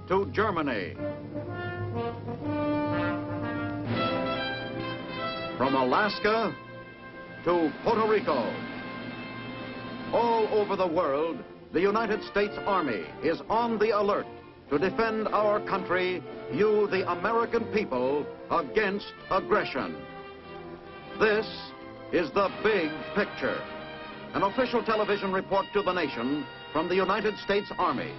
to Germany. From Alaska to Puerto Rico. All over the world, the United States Army is on the alert to defend our country, you, the American people, against aggression. This is the big picture. An official television report to the nation from the United States Army.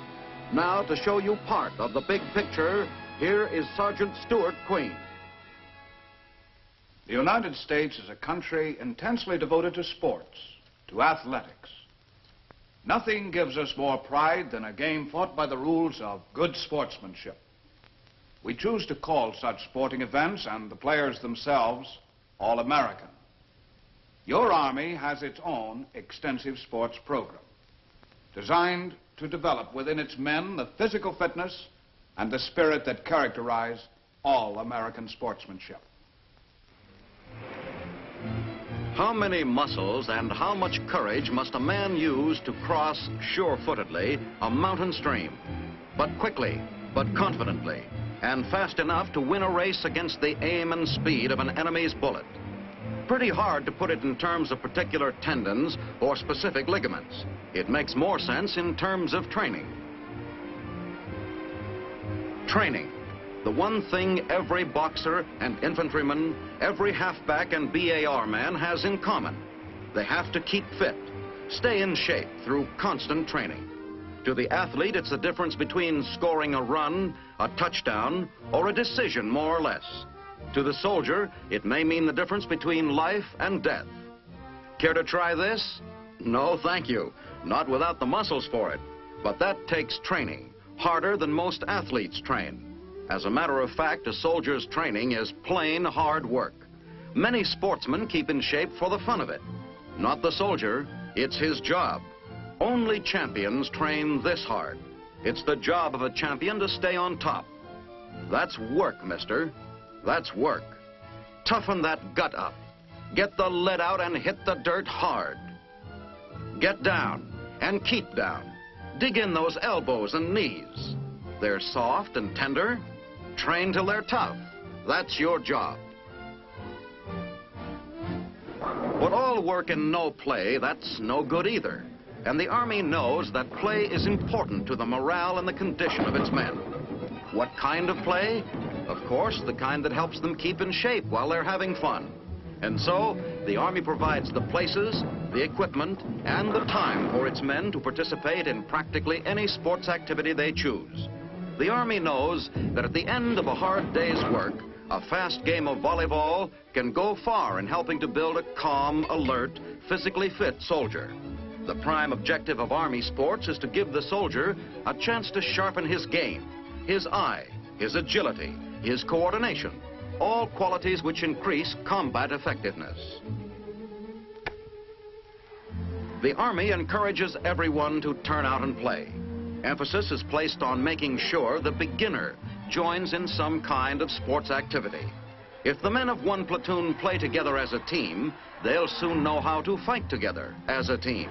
Now, to show you part of the big picture, here is Sergeant Stuart Queen. The United States is a country intensely devoted to sports, to athletics. Nothing gives us more pride than a game fought by the rules of good sportsmanship. We choose to call such sporting events and the players themselves All-American. Your Army has its own extensive sports program, designed to develop within its men the physical fitness and the spirit that characterize all American sportsmanship. How many muscles and how much courage must a man use to cross sure-footedly a mountain stream, but quickly, but confidently, and fast enough to win a race against the aim and speed of an enemy's bullet? Pretty hard to put it in terms of particular tendons or specific ligaments. It makes more sense in terms of training. Training. The one thing every boxer and infantryman, every halfback and BAR man has in common. They have to keep fit, stay in shape through constant training. To the athlete, it's the difference between scoring a run, a touchdown, or a decision, more or less. To the soldier, it may mean the difference between life and death. Care to try this? No, thank you. Not without the muscles for it. But that takes training, harder than most athletes train. As a matter of fact, a soldier's training is plain hard work. Many sportsmen keep in shape for the fun of it. Not the soldier, it's his job. Only champions train this hard. It's the job of a champion to stay on top. That's work, mister. That's work. Toughen that gut up. Get the lead out and hit the dirt hard. Get down and keep down. Dig in those elbows and knees. They're soft and tender. Train till they're tough. That's your job. But all work and no play, that's no good either. And the Army knows that play is important to the morale and the condition of its men. What kind of play? Of course, the kind that helps them keep in shape while they're having fun. And so, the Army provides the places, the equipment, and the time for its men to participate in practically any sports activity they choose. The Army knows that at the end of a hard day's work, a fast game of volleyball can go far in helping to build a calm, alert, physically fit soldier. The prime objective of Army sports is to give the soldier a chance to sharpen his game, his eye, his agility, his coordination, all qualities which increase combat effectiveness. The Army encourages everyone to turn out and play. Emphasis is placed on making sure the beginner joins in some kind of sports activity. If the men of one platoon play together as a team, they'll soon know how to fight together as a team.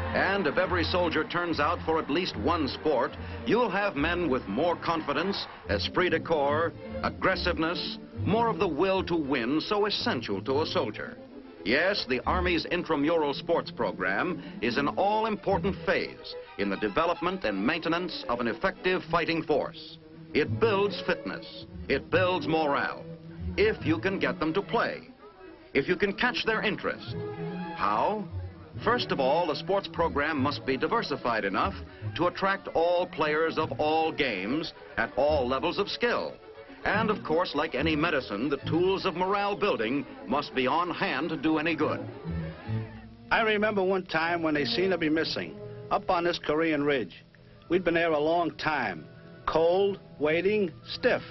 And if every soldier turns out for at least one sport, you'll have men with more confidence, esprit de corps, aggressiveness, more of the will to win so essential to a soldier. Yes, the Army's intramural sports program is an all-important phase in the development and maintenance of an effective fighting force. It builds fitness. It builds morale. If you can get them to play. If you can catch their interest. How? First of all, the sports program must be diversified enough to attract all players of all games at all levels of skill. And of course, like any medicine, the tools of morale building must be on hand to do any good. I remember one time when they seemed to be missing, up on this Korean ridge. We'd been there a long time, cold, waiting, stiff.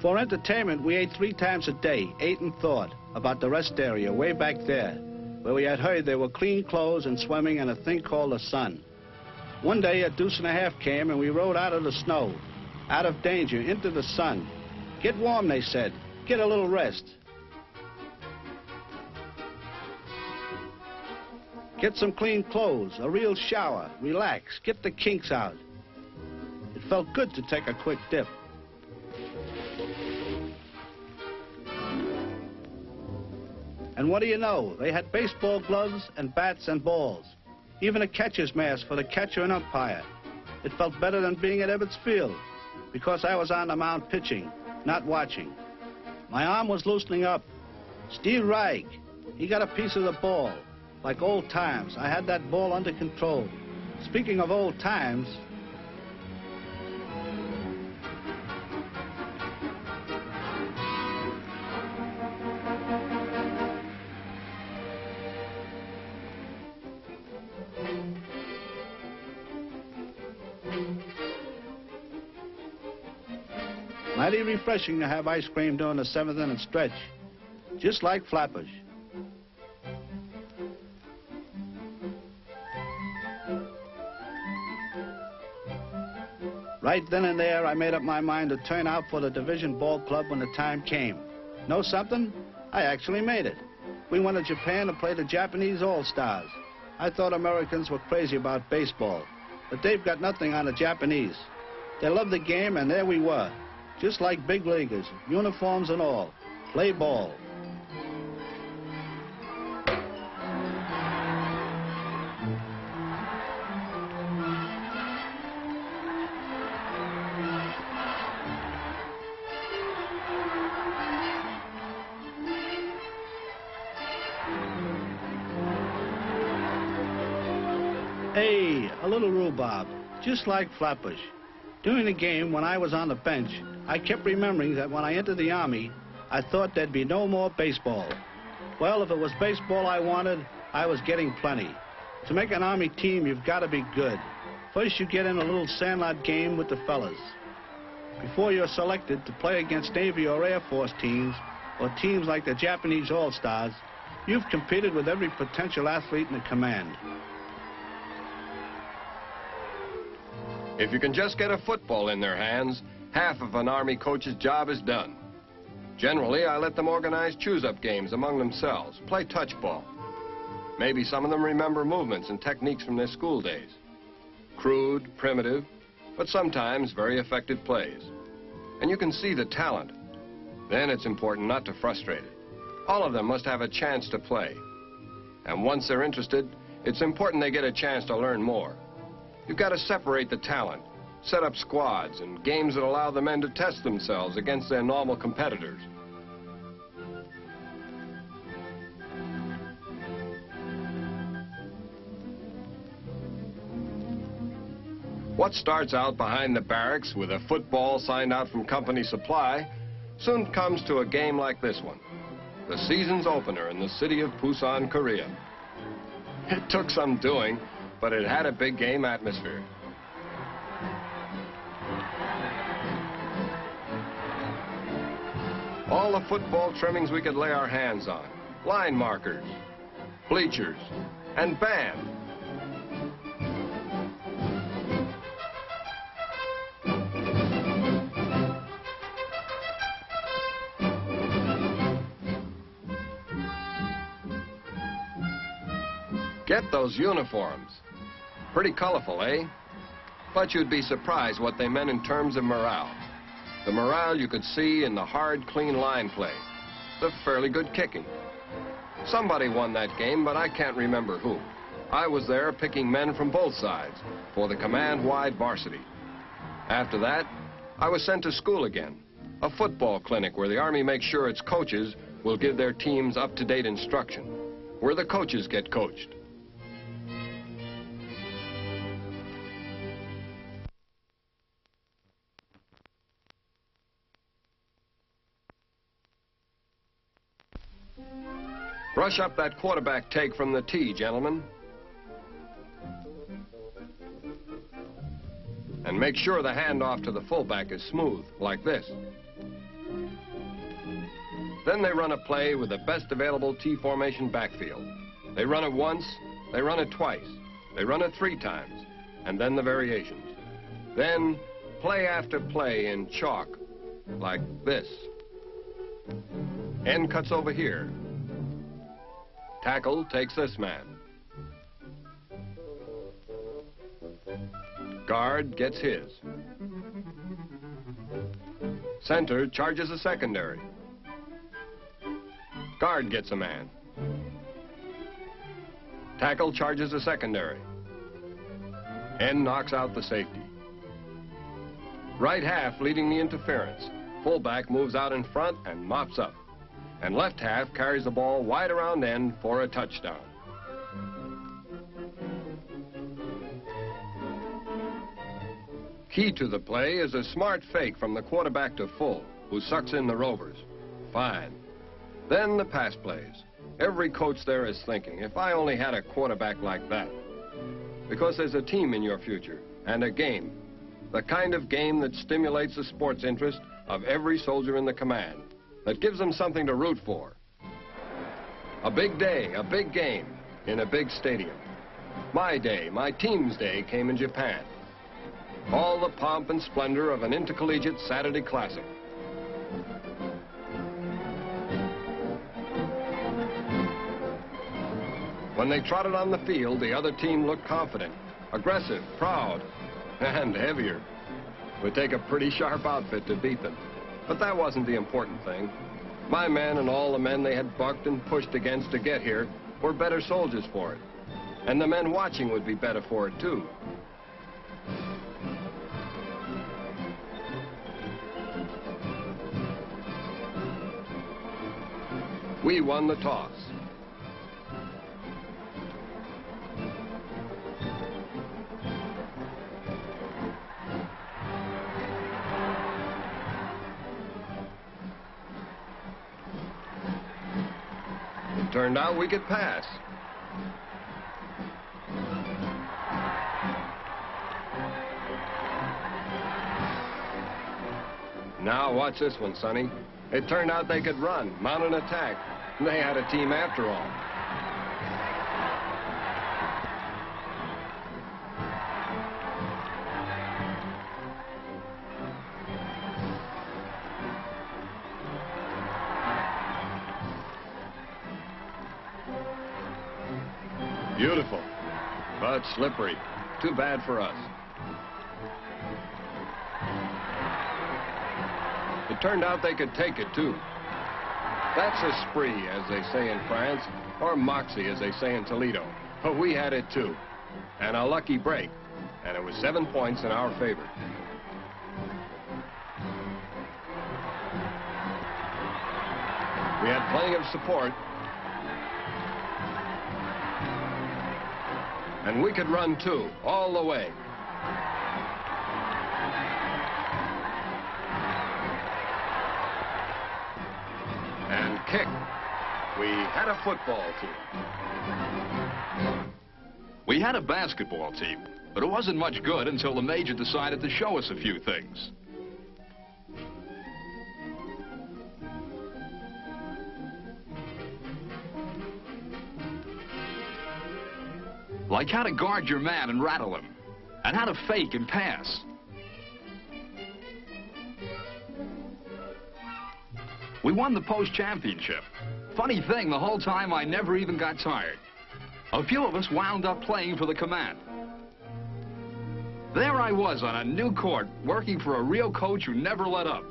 For entertainment, we ate 3 times a day, ate and thought about the rest area way back there, where we had heard there were clean clothes and swimming and a thing called the sun. One day, a deuce and a half came, and we rode out of the snow, out of danger, into the sun. Get warm, they said. Get a little rest. Get some clean clothes, a real shower, relax, get the kinks out. It felt good to take a quick dip. And what do you know? They had baseball gloves and bats and balls. Even a catcher's mask for the catcher and umpire. It felt better than being at Ebbets Field because I was on the mound pitching, not watching. My arm was loosening up. Steve Reich, he got a piece of the ball. Like old times, I had that ball under control. Speaking of old times, mighty refreshing to have ice cream during the 7th inning stretch, just like Flappers. Right then and there, I made up my mind to turn out for the Division Ball Club when the time came. Know something? I actually made it. We went to Japan to play the Japanese All-Stars. I thought Americans were crazy about baseball, but they've got nothing on the Japanese. They love the game, and there we were. Just like big leaguers, uniforms and all. Play ball. Hey, a little rhubarb, just like Flappers. During the game, when I was on the bench, I kept remembering that when I entered the Army, I thought there'd be no more baseball. Well, if it was baseball I wanted, I was getting plenty. To make an Army team, you've got to be good. First, you get in a little sandlot game with the fellas. Before you're selected to play against Navy or Air Force teams, or teams like the Japanese All-Stars, you've competed with every potential athlete in the command. If you can just get a football in their hands, half of an Army coach's job is done. Generally, I let them organize choose-up games among themselves, play touch ball. Maybe some of them remember movements and techniques from their school days. Crude, primitive, but sometimes very effective plays. And you can see the talent. Then it's important not to frustrate it. All of them must have a chance to play. And once they're interested, it's important they get a chance to learn more. You've got to separate the talent, set up squads and games that allow the men to test themselves against their normal competitors. What starts out behind the barracks with a football signed out from company supply soon comes to a game like this one, the season's opener in the city of Busan, Korea. It took some doing, but it had a big game atmosphere. All the football trimmings we could lay our hands on, line markers, bleachers, and band. Get those uniforms. Pretty colorful, eh? But you'd be surprised what they meant in terms of morale. The morale you could see in the hard, clean line play. The fairly good kicking. Somebody won that game, but I can't remember who. I was there picking men from both sides for the command-wide varsity. After that, I was sent to school again, a football clinic where the Army makes sure its coaches will give their teams up-to-date instruction, where the coaches get coached. Brush up that quarterback take from the tee, gentlemen. And make sure the handoff to the fullback is smooth, like this. Then they run a play with the best available T formation backfield. They run it once, they run it twice, they run it 3 times, and then the variations. Then play after play in chalk, like this. End cuts over here. Tackle takes this man. Guard gets his. Center charges a secondary. Guard gets a man. Tackle charges a secondary. End knocks out the safety. Right half leading the interference. Fullback moves out in front and mops up. And left half carries the ball wide around end for a touchdown. Key to the play is a smart fake from the quarterback to full, who sucks in the rovers. Fine. Then the pass plays. Every coach there is thinking, if I only had a quarterback like that. Because there's a team in your future, and a game. The kind of game that stimulates the sports interest of every soldier in the command, that gives them something to root for. A big day, a big game, in a big stadium. My day, my team's day, came in Japan. All the pomp and splendor of an intercollegiate Saturday classic. When they trotted on the field, the other team looked confident, aggressive, proud, and heavier. It would take a pretty sharp outfit to beat them. But that wasn't the important thing. My men and all the men they had bucked and pushed against to get here were better soldiers for it. And the men watching would be better for it, too. We won the toss. It turned out we could pass. Now watch this one, Sonny. It turned out they could run, mount an attack. They had a team after all. Beautiful, but slippery. Too bad for us. It turned out they could take it, too. That's a spree, as they say in France, or moxie, as they say in Toledo. But we had it, too. And a lucky break. And it was 7 points in our favor. We had plenty of support. And we could run, too, all the way. And kick. We had a football team. We had a basketball team, but it wasn't much good until the major decided to show us a few things. Like how to guard your man and rattle him, and how to fake and pass. We won the post championship. Funny thing, the whole time I never even got tired. A few of us wound up playing for the command. There I was on a new court, working for a real coach who never let up.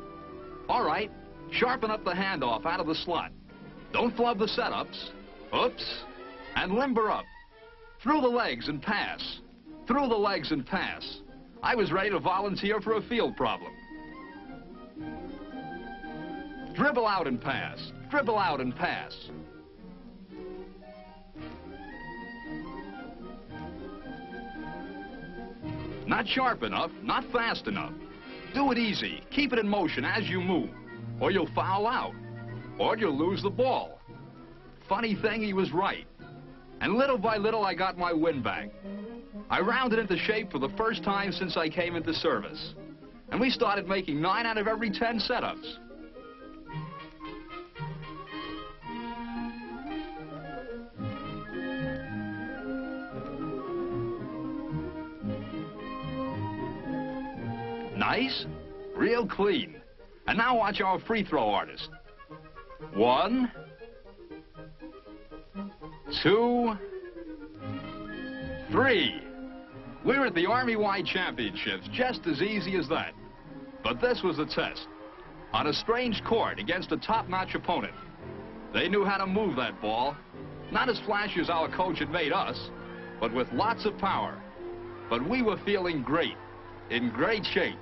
All right, sharpen up the handoff out of the slot. Don't flub the setups. Oops. And limber up. Through the legs and pass. Through the legs and pass. I was ready to volunteer for a field problem. Dribble out and pass. Dribble out and pass. Not sharp enough, not fast enough. Do it easy. Keep it in motion as you move. Or you'll foul out. Or you'll lose the ball. Funny thing, he was right. And little by little, I got my wind back. I rounded into shape for the first time since I came into service. And we started making 9 out of every 10 setups. Nice, real clean. And now watch our free throw artist. 1, 2, 3. We're at the Army-wide championships, just as easy as that. But this was the test. on a strange court against a top-notch opponent. They knew how to move that ball, not as flashy as our coach had made us, but with lots of power. But we were feeling great, in great shape.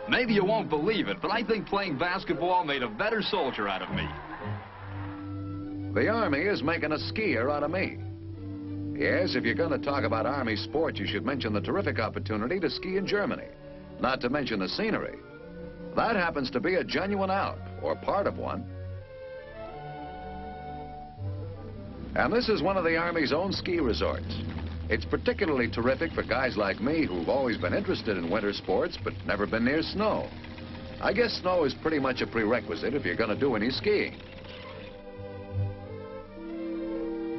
Maybe you won't believe it, but I think playing basketball made a better soldier out of me. The Army is making a skier out of me. Yes, if you're going to talk about Army sports, you should mention the terrific opportunity to ski in Germany, not to mention the scenery. That happens to be a genuine Alp, or part of one. And this is one of the Army's own ski resorts. It's particularly terrific for guys like me who've always been interested in winter sports but never been near snow. I guess snow is pretty much a prerequisite if you're going to do any skiing.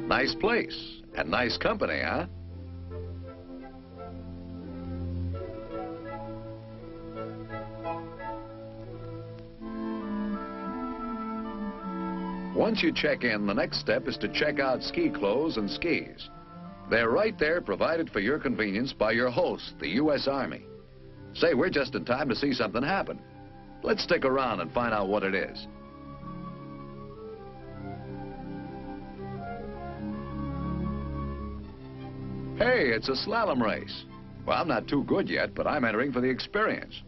Nice place and nice company, huh? Once you check in, the next step is to check out ski clothes and skis. They're right there, provided for your convenience by your host, the U.S. Army. Say, we're just in time to see something happen. Let's stick around and find out what it is. Hey, it's a slalom race. Well, I'm not too good yet, but I'm entering for the experience.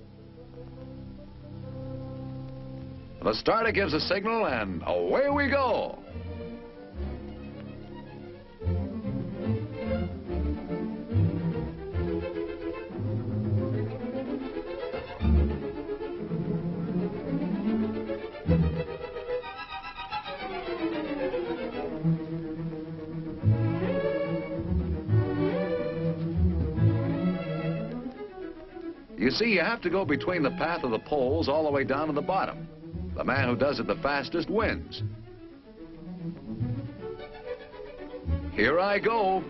The starter gives a signal, and away we go. You see, you have to go between the path of the poles all the way down to the bottom. The man who does it the fastest wins. Here I go.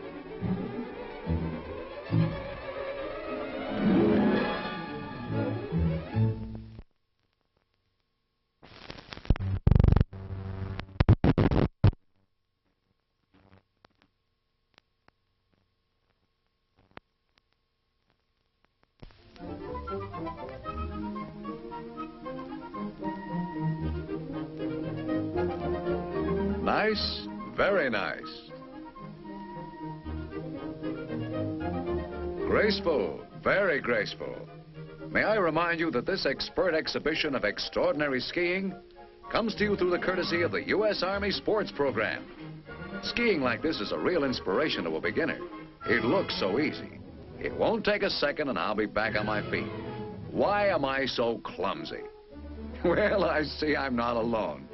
Nice, very nice. Graceful, very graceful. May I remind you that this expert exhibition of extraordinary skiing comes to you through the courtesy of the U.S. Army Sports Program. Skiing like this is a real inspiration to a beginner. It looks so easy. It won't take a second and I'll be back on my feet. Why am I so clumsy? Well, I see I'm not alone.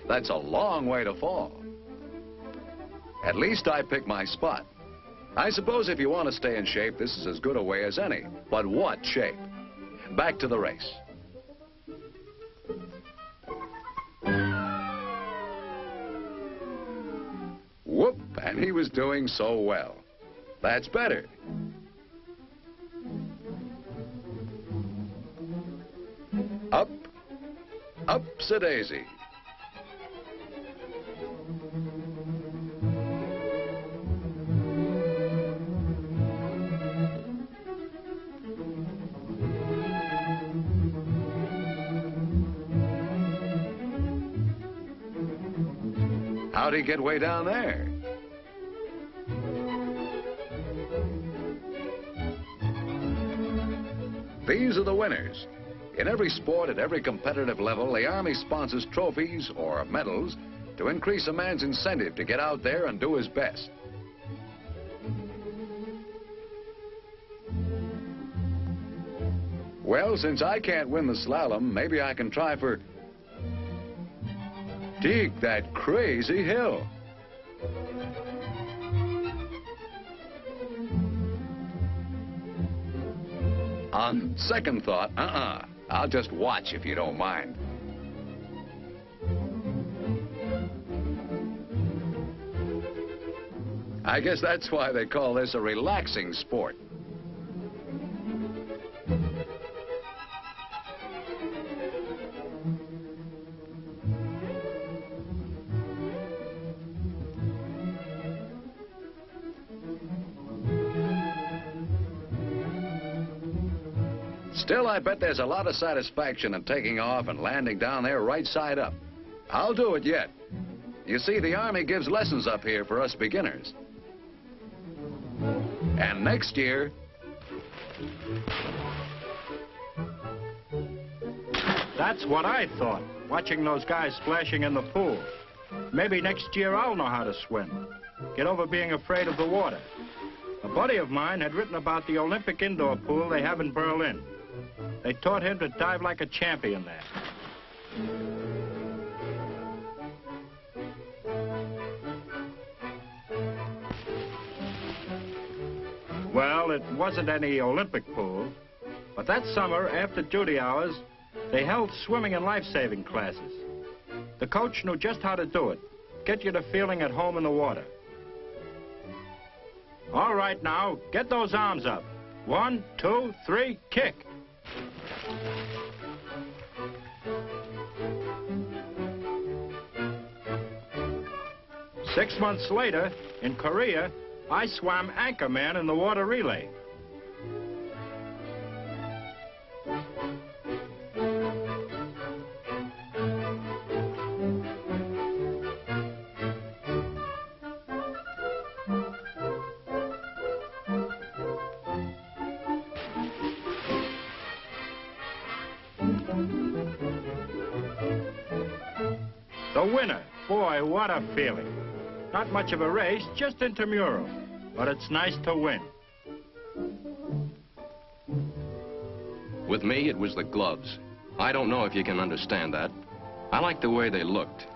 That's a long way to fall. At least I picked my spot. I suppose if you want to stay in shape, this is as good a way as any. But what shape? Back to the race. Whoop, and he was doing so well. That's better. Up, upsy-daisy. How'd he get way down there? These are the winners. In every sport at every competitive level, the Army sponsors trophies or medals to increase a man's incentive to get out there and do his best. Well, since I can't win the slalom, maybe I can try for... Dig that crazy hill. On second thought, I'll just watch if you don't mind. I guess that's why they call this a relaxing sport. Still, I bet there's a lot of satisfaction in taking off and landing down there right side up. I'll do it yet. You see, the Army gives lessons up here for us beginners. And next year... That's what I thought, watching those guys splashing in the pool. Maybe next year I'll know how to swim. Get over being afraid of the water. A buddy of mine had written about the Olympic indoor pool they have in Berlin. They taught him to dive like a champion there. Well, it wasn't any Olympic pool, but that summer, after duty hours, they held swimming and life-saving classes. The coach knew just how to do it, get you to feeling at home in the water. All right, now, get those arms up. 1, 2, 3, kick. Six months later, in Korea, I swam anchorman in the water relay. The winner. Boy, what a feeling. Not much of a race, just intramural. But it's nice to win. With me, it was the gloves. I don't know if you can understand that. I liked the way they looked.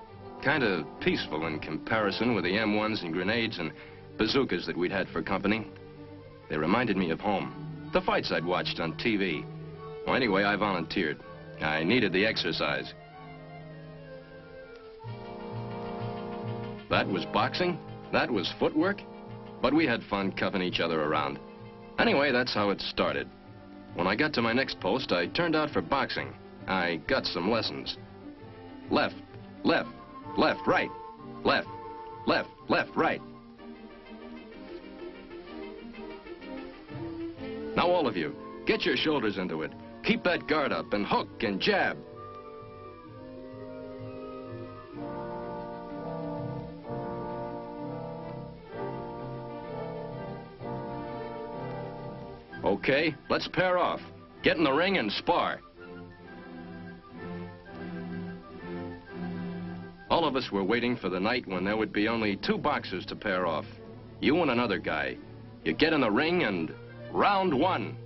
Kind of peaceful in comparison with the M1s and grenades and bazookas that we'd had for company. They reminded me of home. The fights I'd watched on TV. Well, anyway, I volunteered. I needed the exercise. That was boxing. That was footwork. But we had fun cuffing each other around. Anyway, that's how it started. When I got to my next post, I turned out for boxing. I got some lessons. Left, left, left, right. Left, left, left, right. Now all of you, get your shoulders into it. Keep that guard up and hook and jab. Okay, let's pair off. Get in the ring and spar. All of us were waiting for the night when there would be only 2 boxers to pair off. You and another guy. You get in the ring and round 1.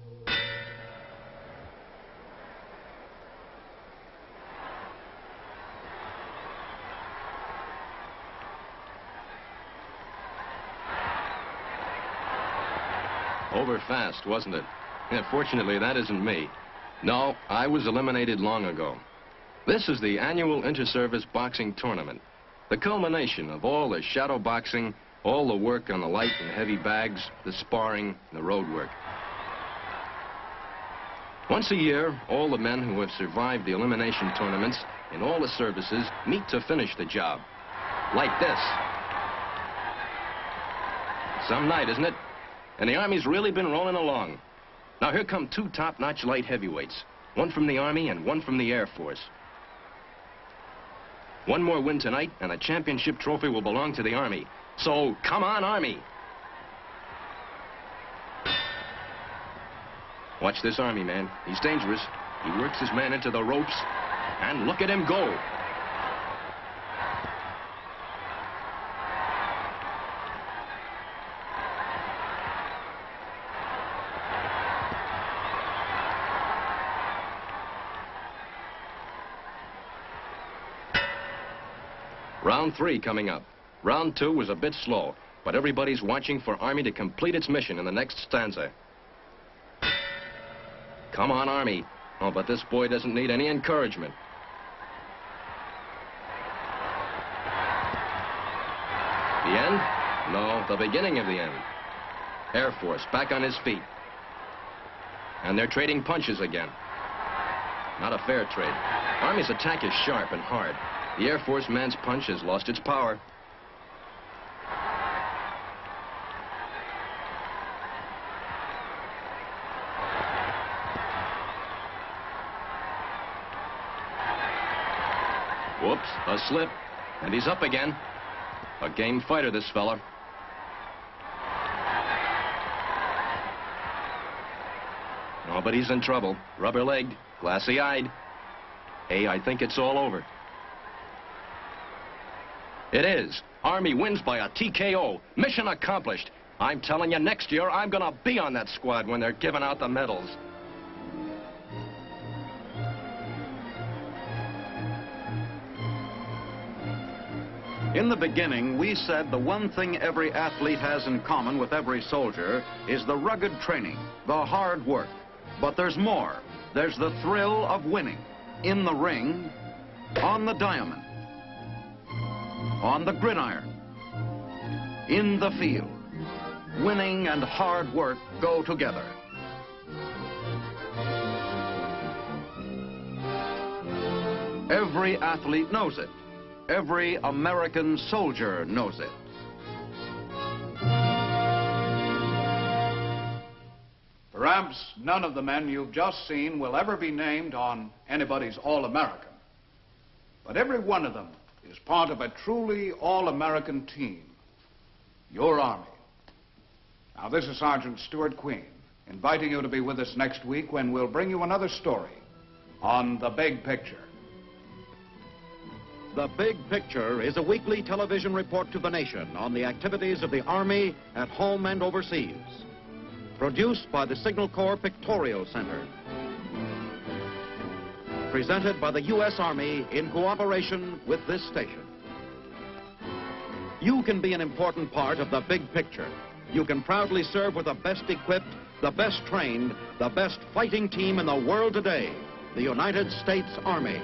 Over fast, wasn't it? Yeah, fortunately, that isn't me. No, I was eliminated long ago. This is the annual inter-service boxing tournament. The culmination of all the shadow boxing, all the work on the light and heavy bags, the sparring, and the road work. Once a year, all the men who have survived the elimination tournaments in all the services meet to finish the job. Like this. Some night, isn't it? And the Army's really been rolling along. Now here come 2 top-notch light heavyweights. One from the Army and one from the Air Force. One more win tonight and a championship trophy will belong to the Army. So, come on, Army! Watch this Army man. He's dangerous. He works his man into the ropes. And look at him go. Round 3 coming up. Round 2 was a bit slow, but everybody's watching for Army to complete its mission in the next stanza. Come on, Army. Oh, but this boy doesn't need any encouragement. The end? No, the beginning of the end. Air Force back on his feet. And they're trading punches again. Not a fair trade. Army's attack is sharp and hard. The Air Force man's punch has lost its power. A slip, and he's up again. A game fighter, this fella. Oh, but he's in trouble. Rubber-legged, glassy-eyed. Hey, I think it's all over. It is. Army wins by a TKO. Mission accomplished. I'm telling you, next year, I'm gonna be on that squad when they're giving out the medals. In the beginning, we said the one thing every athlete has in common with every soldier is the rugged training, the hard work. But there's more. There's the thrill of winning. In the ring, on the diamond, on the gridiron, in the field. Winning and hard work go together. Every athlete knows it. Every American soldier knows it. Perhaps none of the men you've just seen will ever be named on anybody's All-American. But every one of them is part of a truly all-American team, your Army. Now, this is Sergeant Stuart Queen, inviting you to be with us next week when we'll bring you another story on The Big Picture. The Big Picture is a weekly television report to the nation on the activities of the Army at home and overseas. Produced by the Signal Corps Pictorial Center. Presented by the U.S. Army in cooperation with this station. You can be an important part of the big picture. You can proudly serve with the best equipped, the best trained, the best fighting team in the world today, the United States Army.